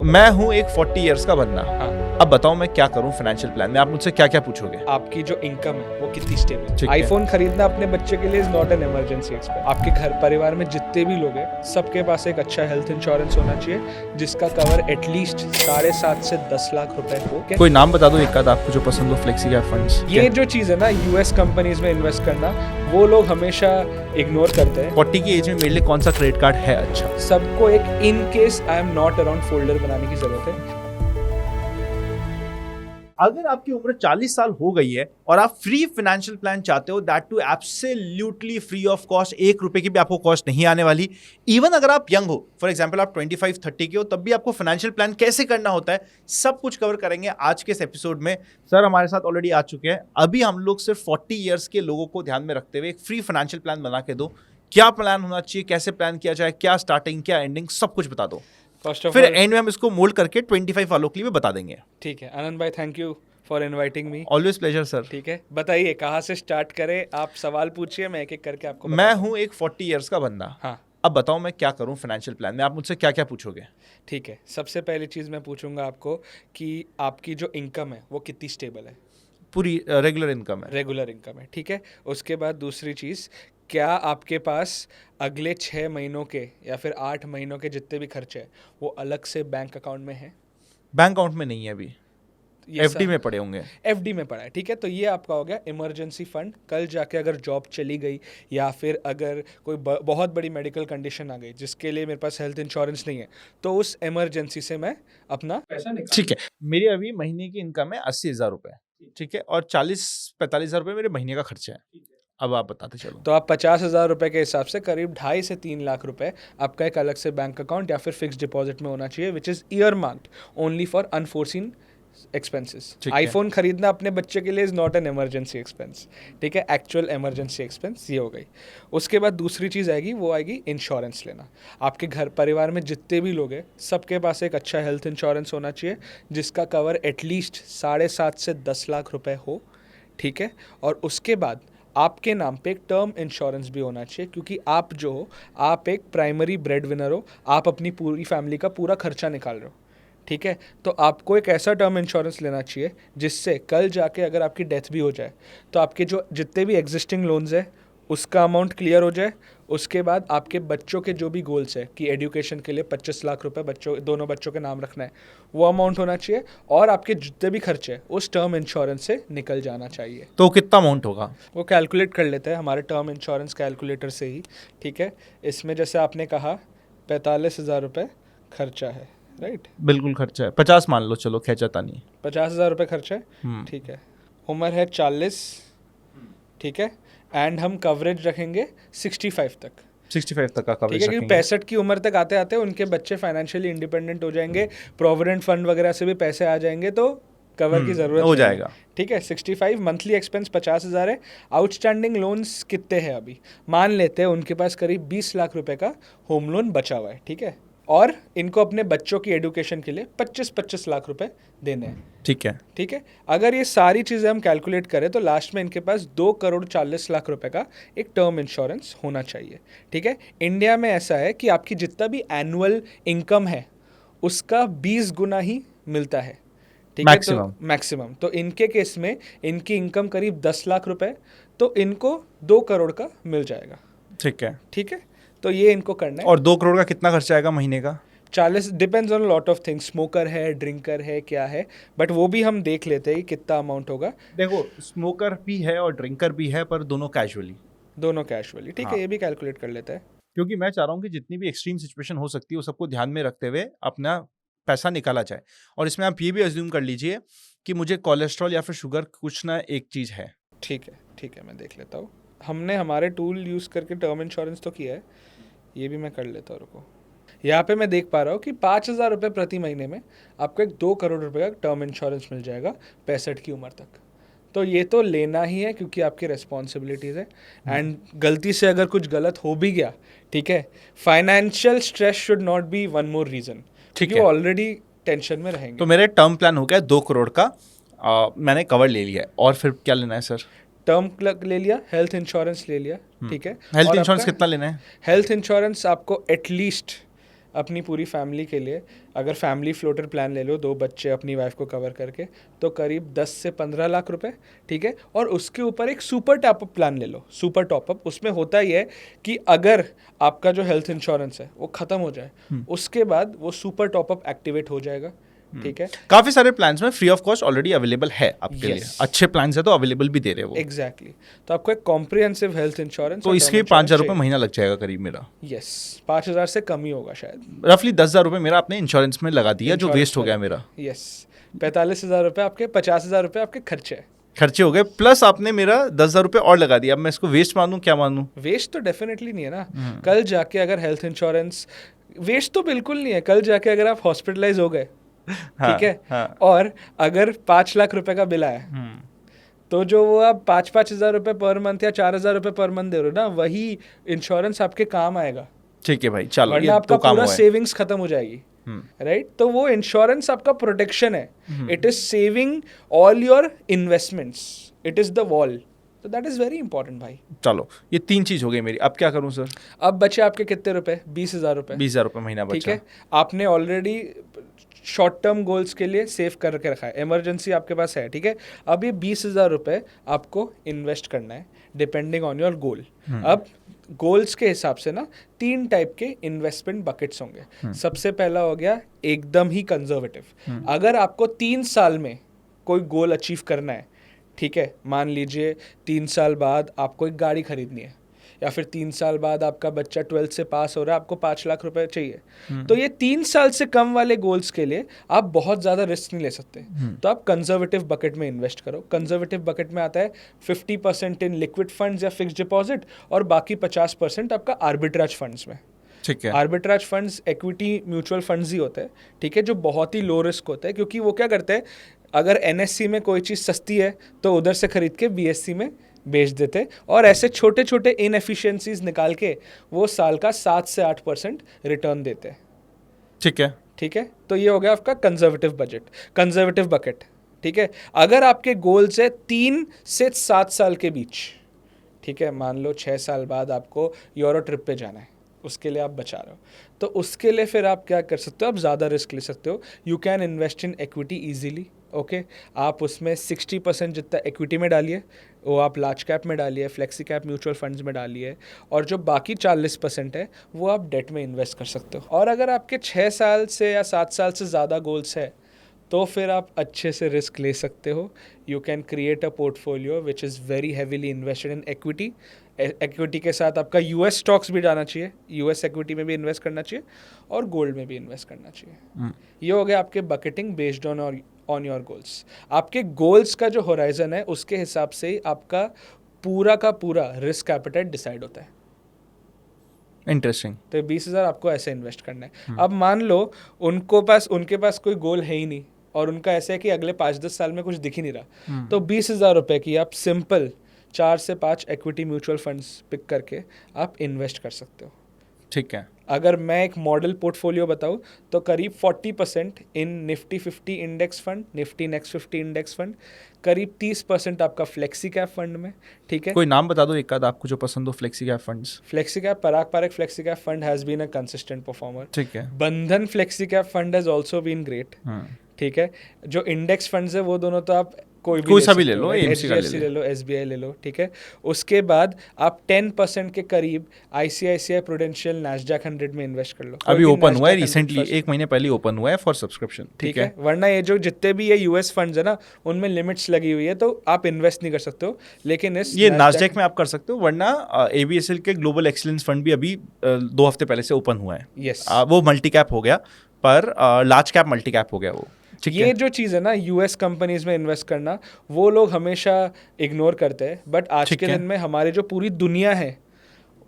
मैं हूँ एक 40 इयर्स का बंदा। हाँ। अब बताओ मैं क्या करूँ फाइनेंशियल प्लान में? आप मुझसे क्या क्या पूछोगे? आपकी जो इनकम है वो कितनी स्टेबल ठीक है। है। आईफोन खरीदना अपने बच्चे के लिए is not an emergency expense. आपके घर परिवार में जितने भी लोग हैं सबके पास एक अच्छा हेल्थ इंश्योरेंस होना चाहिए जिसका कवर एटलीस्ट 7.5 से 10 लाख रुपए हो। कोई नाम बता दो एक आध आपको जो पसंद हो। Flexi cap funds. ये जो चीज है ना यूएस कंपनीज में इन्वेस्ट करना वो लोग हमेशा इग्नोर करते हैं। 40 की एज में मेरे लिए कौन सा क्रेडिट कार्ड है अच्छा? सबको एक in case I am not around folder बनाने की जरूरत है। अगर आपकी उम्र 40 साल हो गई है और आप फ्री फाइनेंशियल प्लान चाहते हो, that too absolutely free of cost, 1 रुपए की भी आपको कॉस्ट नहीं आने वाली। इवन अगर आप यंग हो, फॉर एग्जांपल आप 25-30 के हो, तब भी आपको फाइनेंशियल प्लान कैसे करना होता है सब कुछ कवर करेंगे आज के इस एपिसोड में। सर हमारे साथ ऑलरेडी आ चुके हैं। अभी हम लोग सिर्फ 40 ईयर्स के लोगों को ध्यान में रखते हुए एक फ्री फाइनेंशियल प्लान बना के दो। क्या प्लान होना चाहिए, कैसे प्लान किया जाए, क्या स्टार्टिंग क्या एंडिंग, सब कुछ बता दो। फिर एंड में हम इसको मोल्ड करके 25 वालों के लिए भी बता देंगे। ठीक है आनंद भाई, thank you for inviting me. Always pleasure sir. ठीक है, बताइए कहाँ से स्टार्ट करें। आप सवाल पूछिए, मैं एक एक करके आपको मैं बताता हूँ एक 40 इयर्स का बंदा। हाँ। अब बताओ मैं क्या करूँ फाइनेंशियल प्लान में? आप मुझसे क्या क्या पूछोगे? ठीक है, सबसे पहली चीज़ मैं पूछूंगा आपको कि आपकी जो इनकम है वो कितनी स्टेबल है। पूरी रेगुलर इनकम है। रेगुलर इनकम है, ठीक है। उसके बाद दूसरी चीज़, क्या आपके पास अगले 6 महीनों के या फिर 8 महीनों के जितने भी खर्चे हैं वो अलग से बैंक अकाउंट में है? बैंक अकाउंट में नहीं है अभी, एफडी में पड़े होंगे। एफडी में पड़ा है, ठीक है। तो ये आपका हो गया इमरजेंसी फंड। कल जाके अगर जॉब चली गई या फिर अगर कोई बहुत बड़ी मेडिकल कंडीशन आ गई जिसके लिए मेरे पास हेल्थ इंश्योरेंस नहीं है तो उस इमरजेंसी से मैं अपना पैसा निकाल। ठीक है, मेरी अभी महीने की इनकम है 80,000 रुपये, ठीक है, और 40-45,000 रुपये मेरे महीने का खर्चा है। अब आप बताते चलो। तो आप 50,000 रुपए के हिसाब से करीब 2.5 से 3 लाख रुपए आपका एक अलग से बैंक अकाउंट या फिर फिक्स डिपॉजिट में होना चाहिए which is year marked only for unforeseen expenses. ठीक है। आईफोन खरीदना अपने बच्चे के लिए is not an emergency expense, ठीक है। एक्चुअल इमरजेंसी एक्सपेंस ये हो गई। उसके बाद दूसरी चीज़ आएगी, वो आएगी इंश्योरेंस लेना। आपके घर परिवार में जितने भी लोग हैं सबके पास एक अच्छा हेल्थ इंश्योरेंस होना चाहिए जिसका कवर एटलीस्ट 7.5 से 10 लाख रुपए हो, ठीक है। और उसके बाद आपके नाम पे एक टर्म इंश्योरेंस भी होना चाहिए क्योंकि आप जो हो, आप एक प्राइमरी ब्रेड विनर हो, आप अपनी पूरी फैमिली का पूरा खर्चा निकाल रहे हो, ठीक है। तो आपको एक ऐसा टर्म इंश्योरेंस लेना चाहिए जिससे कल जाके अगर आपकी डेथ भी हो जाए तो आपके जो जितने भी एग्जिस्टिंग लोन्स है उसका अमाउंट क्लियर हो जाए। उसके बाद आपके बच्चों के जो भी गोल्स है कि एजुकेशन के लिए 25 लाख रुपए दोनों बच्चों के नाम रखना है, वो अमाउंट होना चाहिए और आपके जितने भी खर्चे उस टर्म इंश्योरेंस से निकल जाना चाहिए। तो कितना अमाउंट होगा? वो कैलकुलेट कर लेते हैं हमारे टर्म इंश्योरेंस कैलकुलेटर से ही, ठीक है। इसमें जैसे आपने कहा 45,000 रुपये खर्चा है, राइट? बिल्कुल खर्चा है, 50 मान लो, चलो खैचाता नहीं। 50,000 रुपये खर्चा है, ठीक है। उम्र है 40, ठीक है। एंड हम कवरेज रखेंगे 65 तक, 65 तक का ठीक है, कवरेज क्योंकि रखेंगे। 65 की उम्र तक आते आते उनके बच्चे फाइनेंशियली इंडिपेंडेंट हो जाएंगे, प्रोविडेंट फंड वगैरह से भी पैसे आ जाएंगे तो कवर की जरूरत हो नहीं है, जाएगा। ठीक है। 65, मंथली एक्सपेंस 50,000 है। आउटस्टैंडिंग लोन्स कितने हैं अभी? मान लेते हैं उनके पास करीब 20 लाख रुपए का होम लोन बचा हुआ है, ठीक है। और इनको अपने बच्चों की एजुकेशन के लिए 25-25 लाख रुपए देने हैं, ठीक है। ठीक है। अगर ये सारी चीज़ें हम कैलकुलेट करें तो लास्ट में इनके पास 2,40,00,000 रुपए का एक टर्म इंश्योरेंस होना चाहिए, ठीक है। इंडिया में ऐसा है कि आपकी जितना भी एनुअल इनकम है उसका 20 गुना ही मिलता है, ठीक है। तो मैक्सिमम तो इनके केस में इनकी इनकम करीब 10 लाख रुपए, तो इनको 2 करोड़ का मिल जाएगा, ठीक है। ठीक है। तो ये इनको करना है। और 2 करोड़ का कितना खर्चा आएगा महीने का? 40 depends on lot of things, smoker है, ड्रिंकर है, क्या है, बट वो भी हम देख लेते हैं कितना अमाउंट होगा। देखो, स्मोकर भी है और ड्रिंकर भी है, पर दोनों कैजुअली, दोनों कैजुअली, ठीक हाँ। है, ये भी कैलकुलेट कर लेते हैं। क्योंकि मैं चाह रहा हूँ कि जितनी भी एक्सट्रीम सिचुएशन हो सकती है वो सबको ध्यान में रखते हुए अपना पैसा निकाला जाए। और इसमें आप ये भी अज्यूम कर लीजिए कि मुझे कोलेस्ट्रॉल या फिर शुगर कुछ ना एक चीज़ है। ठीक है, ठीक है, मैं देख लेता हूँ। हमने हमारे टूल यूज़ करके टर्म इंश्योरेंस तो किया है, ये भी मैं कर लेता हूँ, रुको। यहाँ पे मैं देख पा रहा हूँ कि 5,000 रुपये प्रति महीने में आपको एक 2 करोड़ रुपए का टर्म इंश्योरेंस मिल जाएगा 65 की उम्र तक। तो ये तो लेना ही है क्योंकि आपकी रेस्पॉन्सिबिलिटीज़ है। एंड गलती से अगर कुछ गलत हो भी गया, ठीक है, financial stress should not be one more reason, ठीक क्योंकि है। वो ऑलरेडी टेंशन में रहेंगे। तो मेरे टर्म प्लान हो गया 2 करोड़ का, मैंने कवर ले लिया है। और फिर क्या लेना है सर? टर्म ले लिया, हेल्थ इंश्योरेंस ले लिया, ठीक है। हेल्थ और इंश्योरेंस आपका कितना लेना है? हेल्थ इंश्योरेंस आपको एटलीस्ट अपनी पूरी फैमिली के लिए अगर फैमिली फ्लोटर प्लान ले लो, 2 बच्चे अपनी वाइफ को कवर करके, तो करीब 10 से 15 लाख रुपए, ठीक है। और उसके ऊपर एक सुपर टॉपअप प्लान ले लो, सुपर टॉपअप। उसमें होता ही है कि अगर आपका जो हेल्थ इंश्योरेंस है वो ख़त्म हो जाए, उसके बाद वो सुपर टॉपअप एक्टिवेट हो जाएगा, ठीक है। काफी सारे प्लान्स में free of cost already available है आपके लिए, Yes. अच्छे प्लान्स है तो अवेलेबल भी दे रहे हैं वो। एग्जैक्टली तो आपको एक कॉम्प्रिहेंसिव हेल्थ इंश्योरेंस, तो इसके 5,000 रुपये महीना लग जाएगा करीब मेरा। यस, 5,000 से कम ही होगा शायद। रफली 10,000 रुपये मेरा आपने इंश्योरेंस में लगा दिया, जो Insurance वेस्ट हो गया में। मेरा। यस, 45,000 रुपये आपके, 50,000 रुपये आपके खर्चे है। खर्चे हो गए, प्लस आपने मेरा 10,000 रुपये और लगा दिया। अब मैं इसको वेस्ट मानूं क्या मानूं? वेस्ट तो डेफिनेटली नहीं है ना। कल जाके अगर हेल्थ इंश्योरेंस, वेस्ट तो बिल्कुल नहीं है। कल जाके अगर आप हॉस्पिटलाइज हो गए, ठीक है, हाँ। और अगर 5 लाख रुपए का बिल आया, तो जो वो आप 5,000 रुपये पर मंथ या 4,000 रुपये पर मंथ दे रहे हो ना, वही इंश्योरेंस आपके काम आएगा। ठीक है भाई, चलो वरना ये आपका तो काम पूरा हुआ है। सेविंग्स खत्म हो जाएगी, राइट। तो वो इंश्योरेंस आपका प्रोटेक्शन है, it is saving all your investments, it is the wall. तो दैट इज वेरी इंपॉर्टेंट भाई। चलो ये 3 चीज हो गई मेरी। अब क्या करूं सर? अब बचे आपके कितने रुपए? 20,000 रुपए, 20,000 रुपये महीना ठीक बचा। है। आपने ऑलरेडी शॉर्ट टर्म गोल्स के लिए सेव करके रखा है, इमरजेंसी आपके पास है, ठीक है। अब ये 20,000 रुपये आपको इन्वेस्ट करना है डिपेंडिंग ऑन योर गोल। अब गोल्स के हिसाब से ना 3 टाइप के इन्वेस्टमेंट बकेट्स होंगे। सबसे पहला हो गया एकदम ही कंजर्वेटिव। अगर आपको 3 साल में कोई गोल अचीव करना है, ठीक है, मान लीजिए 3 साल बाद आपको एक गाड़ी खरीदनी है, या फिर 3 साल बाद आपका बच्चा 12th से पास हो रहा है, आपको 5 लाख रुपए चाहिए, तो ये 3 साल से कम वाले गोल्स के लिए आप बहुत ज़्यादा रिस्क नहीं ले सकते। तो आप कंजर्वेटिव बकेट में इन्वेस्ट करो। कंजर्वेटिव बकेट में आता है 50% इन लिक्विड फंड्स या फिक्स्ड डिपॉजिट, और बाकी 50% आपका आर्बिट्राज फंड्स में। ठीक है। Arbitrage funds equity mutual funds ही होते हैं, ठीक है, जो बहुत ही लो रिस्क होते हैं, क्योंकि वो क्या करते हैं, अगर एनएससी में कोई चीज़ सस्ती है तो उधर से खरीद के बीएससी में बेच देते, और ऐसे छोटे छोटे इनएफिशिएंसीज निकाल के वो साल का 7 से 8% रिटर्न देते हैं। ठीक है। ठीक है, तो ये हो गया आपका कंजर्वेटिव बजट, कंजर्वेटिव बकेट, ठीक है। अगर आपके गोल्स है 3 से 7 साल के बीच, ठीक है, मान लो 6 साल बाद आपको यूरो ट्रिप पे जाना है, उसके लिए आप बचा रहे हो, तो उसके लिए फिर आप क्या कर सकते हो, आप ज़्यादा रिस्क ले सकते हो। You can invest in equity easily, okay. आप उसमें 60% जितना इक्विटी में डालिए, वो आप लार्ज कैप में डालिए, फ्लेक्सी कैप म्यूचुअल फंड्स में डालिए, और जो बाकी 40% है वो आप डेट में इन्वेस्ट कर सकते हो। और अगर आपके 6 साल से या 7 साल से ज़्यादा गोल्स है, तो फिर आप अच्छे से रिस्क ले सकते हो। You can create a portfolio which is very heavily invested in equity. Equity के साथ आपका यूएस स्टॉक्स भी जाना चाहिए, यूएस इक्विटी में भी इन्वेस्ट करना चाहिए, और गोल्ड में भी इन्वेस्ट करना चाहिए। ये हो गया आपके bucketing based on your goals. आपके गोल्स का जो होराइजन है उसके हिसाब से ही आपका पूरा रिस्क एपेटाइट डिसाइड होता है। इंटरेस्टिंग। तो 20,000 आपको ऐसे इन्वेस्ट करना है। अब मान लो उनके पास कोई गोल है ही नहीं, और उनका ऐसा है कि अगले 5-10 साल में कुछ दिख ही नहीं रहा, तो 20,000 रुपये की आप सिंपल 4 से 5 इक्विटी म्यूचुअल फंड्स पिक करके आप इन्वेस्ट कर सकते हो। ठीक है। अगर मैं एक मॉडल पोर्टफोलियो बताऊं तो करीब 40% in Nifty 50 index fund, Nifty next 50 index fund, करीब 30% आपका फ्लेक्सी कैप फंड में, ठीक है। कोई नाम बता दो एक आध आपको जो पसंद हो flexi cap funds. Flexi cap, Parag Parikh flexi cap fund has been a consistent performer. ठीक है। Bandhan flexi cap fund has also been great, ठीक है। जो इंडेक्स फंड्स है वो दोनों तो आप कोई सा भी ले लो, AMC का HDFC ले लो, SBI ले लो, ठीक है। उसके बाद आप 10% के करीब ICICI प्रूडेंशियल नैस्डैक 100 में इन्वेस्ट कर लो। अभी कोई भी ओपन हुआ है NASDAQ 100 रिसेंटली, first, 1 महीने पहले ओपन हुआ है फॉर सब्सक्रिप्शन। ठीक है। वरना ये जो जितने भी ये यूएस फंड्स है ना, उनमें लिमिट्स लगी हुई है, तो आप इन्वेस्ट नहीं कर सकते हो। लेकिन इस ये नास्डैक में आप कर सकते हो, वरना ABSL के ग्लोबल एक्सीलेंस फंड भी अभी 2 हफ्ते पहले से ओपन हुआ है। यस, वो मल्टी कैप हो गया, पर लार्ज कैप मल्टी कैप हो गया वो। ठीक ये है। जो चीज़ है ना यूएस कंपनीज में इन्वेस्ट करना, वो लोग हमेशा इग्नोर करते हैं, बट आज ठीक के है। दिन में हमारी जो पूरी दुनिया है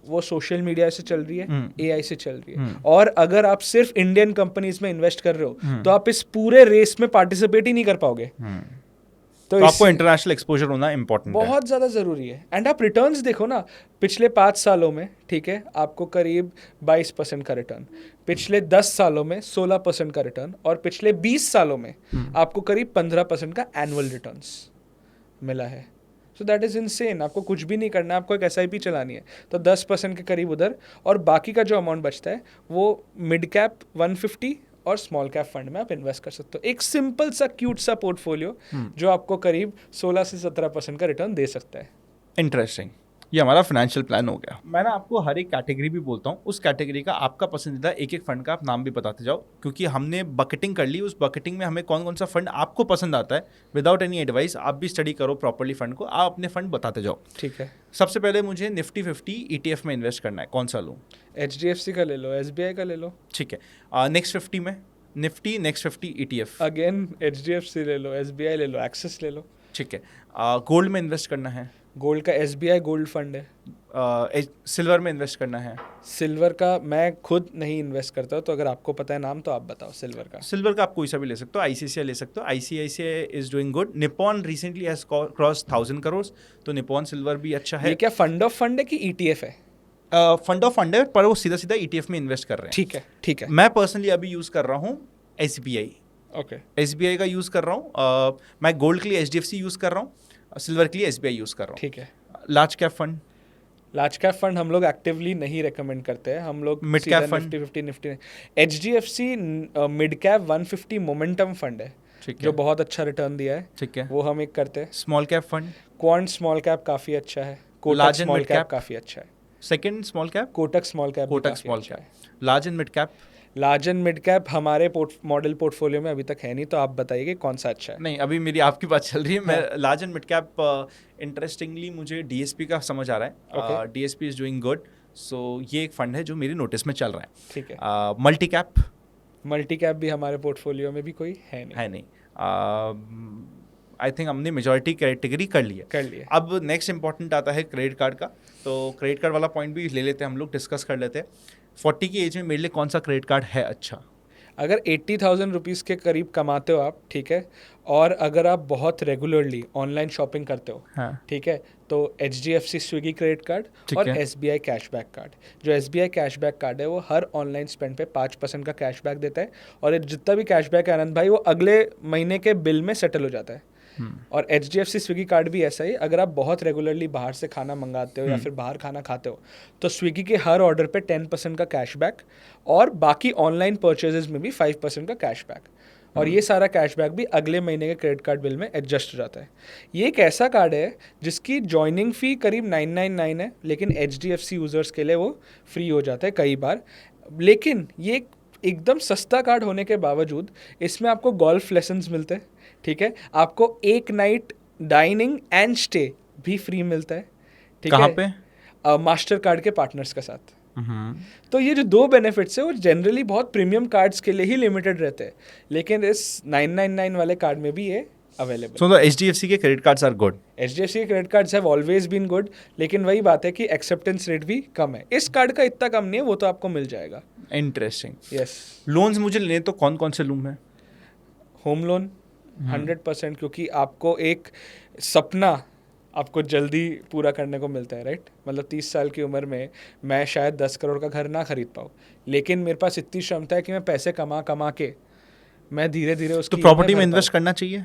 वो सोशल मीडिया से चल रही है, एआई से चल रही है, और अगर आप सिर्फ इंडियन कंपनीज में इन्वेस्ट कर रहे हो तो आप इस पूरे रेस में पार्टिसिपेट ही नहीं कर पाओगे। तो आपको इंटरनेशनल एक्सपोजर होना इंपॉर्टेंट है, बहुत ज़्यादा ज़रूरी है। एंड आप रिटर्न्स देखो ना, पिछले 5 सालों में, ठीक है, आपको करीब 22% का रिटर्न, पिछले 10 सालों में 16% का रिटर्न, और पिछले 20 सालों में आपको करीब 15% का एनुअल रिटर्न्स मिला है। So that is insane. आपको कुछ भी नहीं करना है, आपको एक SIP चलानी है, तो 10% के करीब उधर, और बाकी का जो अमाउंट बचता है वो मिड कैप 150 और स्मॉल कैप फंड में आप इन्वेस्ट कर सकते हो। एक सिंपल सा क्यूट सा पोर्टफोलियो जो आपको करीब 16 से 17% का रिटर्न दे सकता है। इंटरेस्टिंग। ये हमारा फाइनेंशियल प्लान हो गया। मैं ना आपको हर एक कैटेगरी भी बोलता हूँ, उस कैटेगरी का आपका पसंदीदा एक एक फंड का आप नाम भी बताते जाओ, क्योंकि हमने बकेटिंग कर ली। उस बकेटिंग में हमें कौन कौन सा फंड आपको पसंद आता है, विदाउट एनी एडवाइस आप भी स्टडी करो प्रॉपर्ली फंड को, आप अपने फंड बताते जाओ। ठीक है। सबसे पहले मुझे निफ्टी 50 ETF में इन्वेस्ट करना है, कौन सा लूँ? HDFC का ले लो, SBI का ले लो। ठीक है। नेक्स्ट 50 में Nifty next 50 ETF। Again HDFC ले लो, SBI ले लो, एक्सिस ले लो। ठीक है। गोल्ड में इन्वेस्ट करना है? गोल्ड का SBI गोल्ड फंड है। सिल्वर में इन्वेस्ट करना है? सिल्वर का मैं खुद नहीं इन्वेस्ट करता हूँ, तो अगर आपको पता है नाम तो आप बताओ। सिल्वर का आप कोई सा भी ले सकते हो, ICICI ले सकते हो, ICICI is doing good. Nippon recently has cross 1000 crore, तो निप्पॉन सिल्वर भी अच्छा है। ये क्या फंड ऑफ फंड है कि ETF है? फंड ऑफ फंड है, पर वो सीधा सीधा ETF में इन्वेस्ट कर रहे हैं। ठीक है, ठीक है। मैं पर्सनली अभी यूज कर रहा हूँ SBI। ओके। SBI का यूज कर रहा हूँ। मैं गोल्ड के लिए HDFC यूज कर रहा हूँ, सिल्वर के लिए SBI यूज कर रहा हूँ। ठीक है। Large cap fund? Large cap fund हम लोग एक्टिवली नहीं रेकमेंड करते हैं। हम लोग mid cap fund? Nifty HDFC mid cap 150 momentum fund है, जो बहुत अच्छा रिटर्न दिया है। ठीक है, वो हम एक करते हैं। Small cap fund? Quant small cap काफ़ी अच्छा है। Kotak Large and small mid cap cap? काफ़ी अच्छा है। Second small cap? Kotak small cap. Kotak small cap. Large and mid cap? Large and mid cap हमारे मॉडल पोर्टफोलियो में अभी तक है नहीं, तो आप बताइए कि कौन सा अच्छा है। नहीं, अभी मेरी आपकी बात चल रही है। मैं large and mid cap interestingly मुझे DSP का समझ आ रहा है। DSP इज डूइंग गुड, सो ये एक फंड है जो मेरी नोटिस में चल रहा है। ठीक है। Multi cap? मल्टी कैप भी हमारे पोर्टफोलियो में भी कोई है नहीं। आई थिंक हमने मेजॉरिटी कैटेगरी कर ली है। अब नेक्स्ट इंपॉर्टेंट आता है क्रेडिट कार्ड का, तो क्रेडिट कार्ड वाला पॉइंट भी ले लेते हैं, हम लोग डिस्कस कर लेते हैं। 40 की एज में मेरे लिए कौन सा क्रेडिट कार्ड है अच्छा? अगर 80,000 रुपीज़ के करीब कमाते हो आप, ठीक है, और अगर आप बहुत रेगुलरली ऑनलाइन शॉपिंग करते हो, हाँ। ठीक है, तो HDFC स्विगी क्रेडिट कार्ड और SBI कैशबैक कार्ड। जो SBI कैशबैक कार्ड है वो हर ऑनलाइन स्पेंड पे 5% का कैशबैक देता है, और जितना भी कैशबैक है आनंद भाई, वो अगले महीने के बिल में सेटल हो जाता है। और HDFC स्विगी कार्ड भी ऐसा ही, अगर आप बहुत रेगुलरली बाहर से खाना मंगाते हो या फिर बाहर खाना खाते हो, तो स्विगी के हर ऑर्डर पे 10% का कैशबैक, और बाकी ऑनलाइन परचेजेस में भी 5% का कैशबैक, और ये सारा कैशबैक भी अगले महीने के क्रेडिट कार्ड बिल में एडजस्ट हो जाता है। ये एक ऐसा कार्ड है जिसकी ज्वाइनिंग फ़ी करीब 999 है, लेकिन HDFC यूज़र्स के लिए वो फ्री हो जाता है कई बार। लेकिन ये एकदम सस्ता कार्ड होने के बावजूद इसमें आपको गोल्फ लेसन्स मिलते हैं, ठीक है, आपको एक नाइट डाइनिंग एंड स्टे भी फ्री मिलता है। ठीक है, कहाँ पे? मास्टर कार्ड के पार्टनर्स के साथ। तो ये जो दो बेनिफिट्स है वो जनरली बहुत प्रीमियम कार्ड्स के लिए ही लिमिटेड रहते हैं, लेकिन इस 999 वाले कार्ड में भी ये अवेलेबल। सो द HDFC के credit cards are good? HDFC के credit cards have always been good, लेकिन वही बात है कि एक्सेप्टेंस रेट भी कम है। इस कार्ड का इतना कम नहीं है, वो तो आपको मिल जाएगा। इंटरेस्टिंग। यस। लोन्स मुझे लेने तो कौन कौन से लूँ मैं? होम लोन 100%, क्योंकि आपको एक सपना आपको जल्दी पूरा करने को मिलता है, राइट? मतलब 30 साल की उम्र में मैं शायद 10 करोड़ का घर ना खरीद पाऊँ, लेकिन मेरे पास इतनी क्षमता है कि मैं पैसे कमा के मैं धीरे धीरे उसकी तो प्रॉपर्टी में इन्वेस्ट करना चाहिए?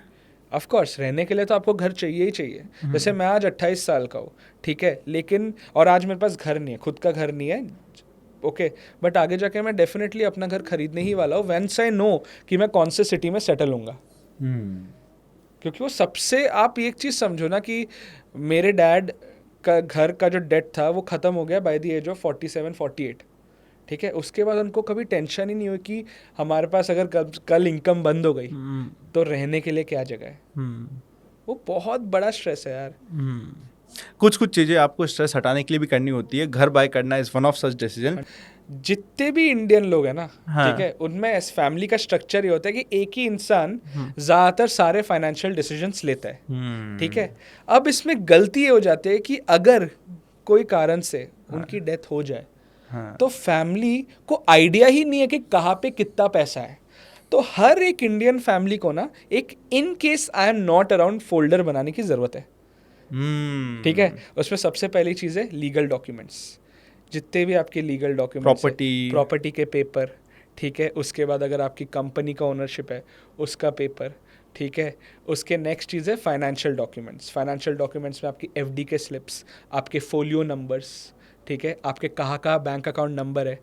ऑफ कोर्स, रहने के लिए तो आपको घर चाहिए ही चाहिए। जैसे मैं आज 28 साल का हूँ, ठीक है, लेकिन और आज मेरे पास घर नहीं है, खुद का घर नहीं है, ओके, बट आगे जाके मैं डेफिनेटली अपना घर खरीदने ही वाला हूँ, वंस आई नो कि मैं कौन से सिटी में सेटल होऊंगा। क्योंकि वो सबसे, आप एक चीज़ समझो ना कि मेरे डैड का घर का जो डेट था वो ख़त्म हो गया बाय द एज ऑफ 47-48, ठीक है। उसके बाद उनको कभी टेंशन ही नहीं हुई कि हमारे पास अगर कल इनकम बंद हो गई तो रहने के लिए क्या जगह है। वो बहुत बड़ा स्ट्रेस है यार। कुछ चीज़ें आपको स्ट्रेस हटाने के लिए भी करनी होती है। घर बाय करना is one of such decision. जितने भी इंडियन लोग हैं ना, हाँ। ठीक है, उनमें इस फैमिली का स्ट्रक्चर ये होता है कि एक ही इंसान ज़्यादातर सारे फाइनेंशियल डिसीजंस लेता है, ठीक है। अब इसमें गलती ये हो जाती है कि अगर कोई कारण से उनकी डेथ हो जाए, तो फैमिली को आइडिया ही नहीं है कि कहाँ पे कितना पैसा है। तो हर एक इंडियन फैमिली को ना एक in case I am not around folder बनाने की ज़रूरत है, ठीक है। उसमें सबसे पहली चीज़ है लीगल डॉक्यूमेंट्स, जितने भी आपके लीगल डॉक्यूमेंट्स, प्रॉपर्टी के पेपर, ठीक है, उसके बाद अगर आपकी कंपनी का ओनरशिप है उसका पेपर, ठीक है, उसके नेक्स्ट चीज़ है फाइनेंशियल डॉक्यूमेंट्स। फाइनेंशियल डॉक्यूमेंट्स में आपकी एफडी के स्लिप्स, आपके फोलियो नंबर्स, ठीक है, आपके कहाँ कहाँ बैंक अकाउंट नंबर है,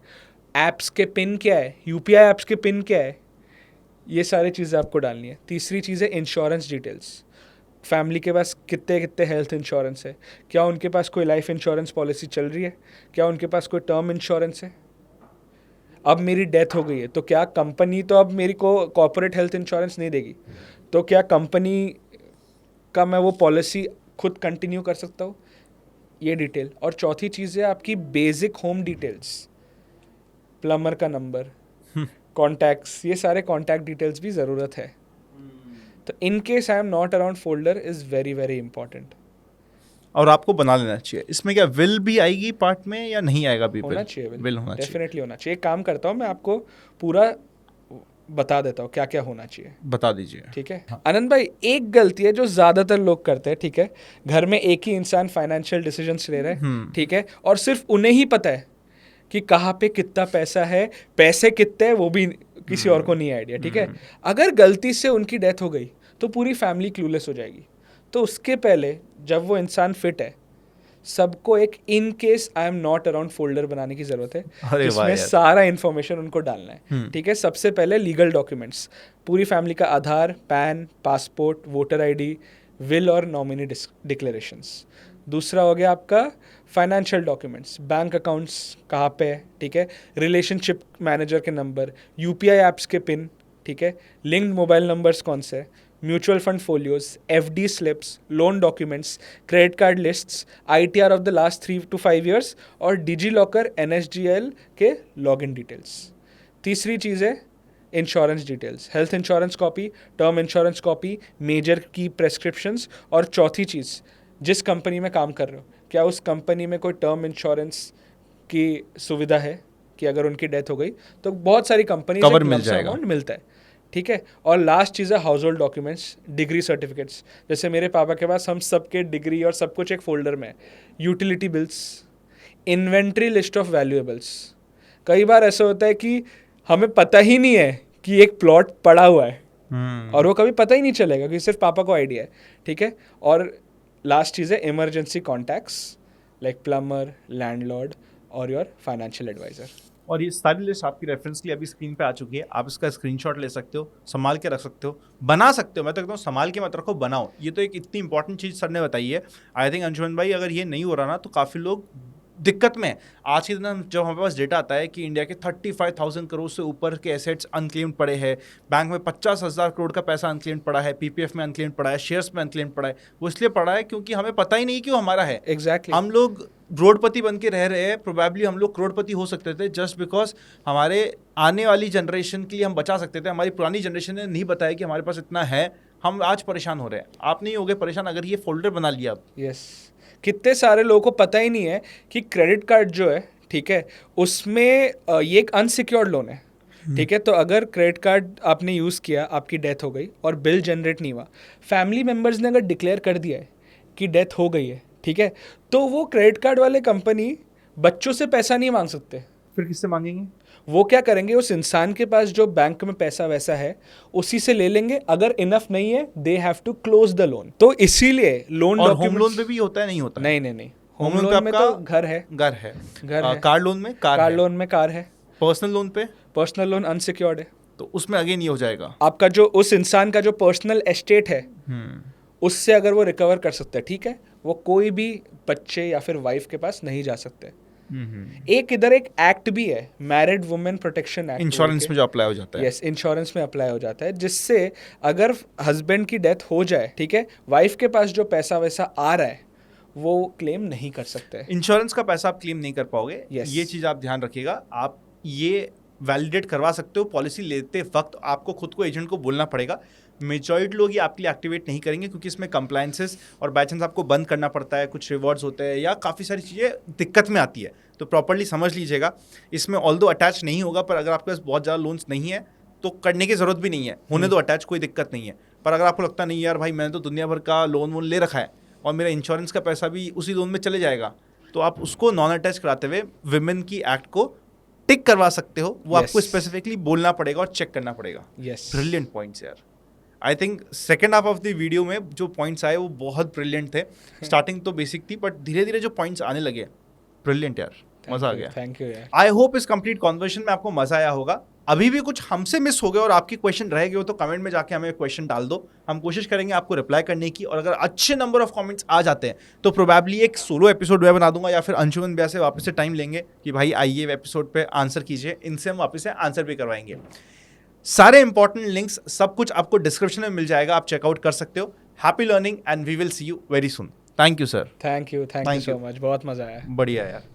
ऐप्स के पिन क्या है, यूपीआई ऐप्स के पिन क्या है, ये सारी चीज़ें आपको डालनी है। तीसरी चीज़ है इंश्योरेंस डिटेल्स। फैमिली के पास कितने कितने हेल्थ इंश्योरेंस है, क्या उनके पास कोई लाइफ इंश्योरेंस पॉलिसी चल रही है, क्या उनके पास कोई टर्म इंश्योरेंस है। अब मेरी डेथ हो गई है तो क्या कंपनी तो अब मेरी को कॉर्पोरेट हेल्थ इंश्योरेंस नहीं देगी, तो क्या कंपनी का मैं वो पॉलिसी खुद कंटिन्यू कर सकता हूँ, ये डिटेल। और चौथी चीज़ है आपकी बेसिक होम डिटेल्स, प्लम्बर का नंबर, कॉन्टैक्ट्स, ये सारे कॉन्टैक्ट डिटेल्स भी ज़रूरत है। तो in case I am not around folder is very very important. और आपको बना लेना चाहिए। इसमें क्या विल भी आएगी पार्ट में या नहीं आएगा भी? होना चाहिए, विल होना चाहिए, डेफिनेटली होना चाहिए। एक काम करता हूँ मैं आपको पूरा बता देता हूँ क्या क्या होना चाहिए, बता दीजिए। ठीक है। आनंद भाई, एक गलती है जो ज़्यादातर लोग करते हैं, ठीक है, घर में एक ही इंसान फाइनेंशियल डिसीजंस ले रहा है, ठीक है, और सिर्फ उन्हें ही पता है कि कहाँ पे कितना पैसा है, पैसे कितने हैं वो भी किसी और को नहीं आइडिया, ठीक है। अगर गलती से उनकी डेथ हो गई तो पूरी फैमिली क्लूलेस हो जाएगी। तो उसके पहले जब वो इंसान फिट है, सबको एक in case I am not around folder बनाने की जरूरत है, अरे वाह जिसमें यार। सारा इन्फॉर्मेशन उनको डालना है, ठीक है। सबसे पहले लीगल डॉक्यूमेंट्स, पूरी फैमिली का Aadhaar, PAN, passport, voter ID, will और नॉमिनी डिक्लेरेशंस। दूसरा हो गया आपका फाइनेंशियल डॉक्यूमेंट्स, बैंक अकाउंट्स कहाँ पे है, ठीक है, रिलेशनशिप मैनेजर के नंबर, यूपीआई ऐप्स के पिन, ठीक है, लिंक्ड मोबाइल नंबर्स कौन से है, mutual fund folios, FD slips, loan documents, credit card lists, ITR of the last 3 to 5 years और डिजी लॉकर एनएसजीएल के लॉगिन डिटेल्स। तीसरी चीज़ है insurance details, health insurance copy, term insurance copy, major की prescriptions. और चौथी चीज़, जिस कंपनी में काम कर रहे हो क्या उस कंपनी में कोई टर्म इंश्योरेंस की सुविधा है कि अगर उनकी डेथ हो गई तो बहुत सारी कंपनी कवर मिल जाएगा, अमाउंट मिलता है, ठीक है। और लास्ट चीज़ है house hold documents, degree certificates. जैसे मेरे पापा के पास हम सबके डिग्री और सब कुछ एक फोल्डर में है। Utility bills, inventory list of valuables. कई बार ऐसा होता है कि हमें पता ही नहीं है कि एक प्लॉट पड़ा हुआ है, और वो कभी पता ही नहीं चलेगा क्योंकि सिर्फ पापा को आइडिया है, ठीक है। और लास्ट चीज़ है emergency contacts like plumber, landlord और योर फाइनेंशियल एडवाइज़र। और ये सारी लिस्ट आपकी रेफरेंस के लिए अभी स्क्रीन पे आ चुकी है। आप इसका स्क्रीनशॉट ले सकते हो, संभाल के रख सकते हो, बना सकते हो। मैं तो कहता हूँ संभाल के मत रखो, बनाओ। ये तो एक इतनी इंपॉर्टेंट चीज़ सर ने बताई है। आई थिंक अंशुमन भाई, अगर ये नहीं हो रहा ना तो काफ़ी लोग दिक्कत में है। आज के दिन जब हमारे पास डेटा आता है कि इंडिया के 35,000 करोड़ से ऊपर के एसेट्स अनक्लेम्ड पड़े हैं, बैंक में 50,000 करोड़ का पैसा अनक्लेम्ड पड़ा है, पीपीएफ में अनक्लेम्ड पड़ा है, शेयर्स में अनक्लेम्ड पड़ा है, वो इसलिए पड़ा है क्योंकि हमें पता ही नहीं क्यों हमारा है। एग्जैक्टली हम लोग रोडपति बन के रह रहे हैं। प्रोबेबली हम लोग करोड़पति हो सकते थे जस्ट बिकॉज हमारे आने वाली जनरेशन के लिए हम बचा सकते थे। हमारी पुरानी जनरेशन ने नहीं बताया कि हमारे पास इतना है, हम आज परेशान हो रहे हैं। आप नहीं होगे परेशान अगर ये फोल्डर बना लिया अब। यस, कितने सारे लोगों को पता ही नहीं है कि क्रेडिट कार्ड जो है, ठीक है, उसमें ये एक अनसिक्योर्ड लोन है, ठीक है। तो अगर क्रेडिट कार्ड आपने यूज़ किया, आपकी डेथ हो गई और बिल जनरेट नहीं हुआ, फैमिली मेम्बर्स ने अगर डिक्लेयर कर दिया है कि डेथ हो गई है, ठीक है, तो वो क्रेडिट कार्ड वाले कंपनी बच्चों से पैसा नहीं मांग सकते। फिर किससे मांगेंगे? वो क्या करेंगे, उस इंसान के पास जो बैंक में पैसा वैसा है उसी से ले लेंगे। अगर इनफ नहीं है they have to close the loan. तो इसीलिए लोन और होम डॉक्यूमेंट्स, लोन पे भी होता है, नहीं होता है? नहीं होम होम लोन पे लोन में आपका तो घर है, घर है, घर है। कार लोन में कार कार है, लोन में कार है, पर्सनल लोन पे पर्सनल लोन अनसिक्योर्ड है। तो उसमें अगेन ये हो जाएगा। आपका जो उस इंसान का जो पर्सनल एस्टेट है उससे अगर वो रिकवर कर सकते हैं, ठीक है, वो कोई भी बच्चे या फिर वाइफ के पास नहीं जा सकते। एक इधर एक एक्ट भी है, married women protection act, insurance में जो अप्लाई हो जाता है। यस, इंश्योरेंस में अप्लाई हो जाता है, जिससे अगर हस्बैंड की डेथ हो जाए, ठीक है, वाइफ के पास जो पैसा वैसा आ रहा है वो क्लेम नहीं कर सकते। इंश्योरेंस का पैसा आप क्लेम नहीं कर पाओगे। Yes. ये चीज़ आप ध्यान रखिएगा। आप ये वैलिडेट करवा सकते हो पॉलिसी लेते वक्त, आपको खुद को एजेंट को बोलना पड़ेगा। मेजॉरिटी लोग ये आपके लिए एक्टिवेट नहीं करेंगे क्योंकि इसमें कंप्लायंसेस और बाई चांस आपको बंद करना पड़ता है, कुछ रिवॉर्ड्स होते हैं या काफ़ी सारी चीज़ें दिक्कत में आती है। तो प्रॉपर्ली समझ लीजिएगा। इसमें ऑल्दो अटैच नहीं होगा, पर अगर आपके पास बहुत ज़्यादा लोन्स नहीं है तो करने की ज़रूरत भी नहीं है, होने दो अटैच, कोई दिक्कत नहीं है। पर अगर आपको लगता नहीं यार भाई मैंने तो दुनिया भर का लोन वोन ले रखा है और मेरा इंश्योरेंस का पैसा भी उसी लोन में चले जाएगा, तो आप उसको नॉन अटैच कराते हुए विमेन की एक्ट को टिक करवा सकते हो वो Yes. आपको स्पेसिफिकली बोलना पड़ेगा और चेक करना पड़ेगा. यस ब्रिलियंट पॉइंट्स यार. I think second half of the video में जो पॉइंट्स आए वो बहुत ब्रिलियंट थे. स्टार्टिंग तो बेसिक थी बट धीरे धीरे जो पॉइंट्स आने लगे ब्रिलियंट यार. मजा आ गया. थैंक यू यार. आई होप इस कंप्लीट कॉन्वर्सेशन में आपको मजा आया होगा. अभी भी कुछ हमसे मिस हो गया और आपकी क्वेश्चन रह गए हो तो कमेंट में जाके हमें क्वेश्चन डाल दो. हम कोशिश करेंगे आपको रिप्लाई करने की और अगर अच्छे नंबर ऑफ कमेंट्स आ जाते हैं तो प्रोबेबली एक सोलो एपिसोड मैं बना दूंगा या फिर अंशुमन भैया से वापस से टाइम लेंगे कि भाई आइए एपिसोड पे आंसर कीजिए. इनसे हम वापस से आंसर भी करवाएंगे. सारे इंपॉर्टेंट लिंक्स सब कुछ आपको डिस्क्रिप्शन में मिल जाएगा. आप चेकआउट कर सकते हो. Happy learning and we will see you very soon. Thank you sir. Thank you Thank so much. बहुत मजा आया. बढ़िया यार.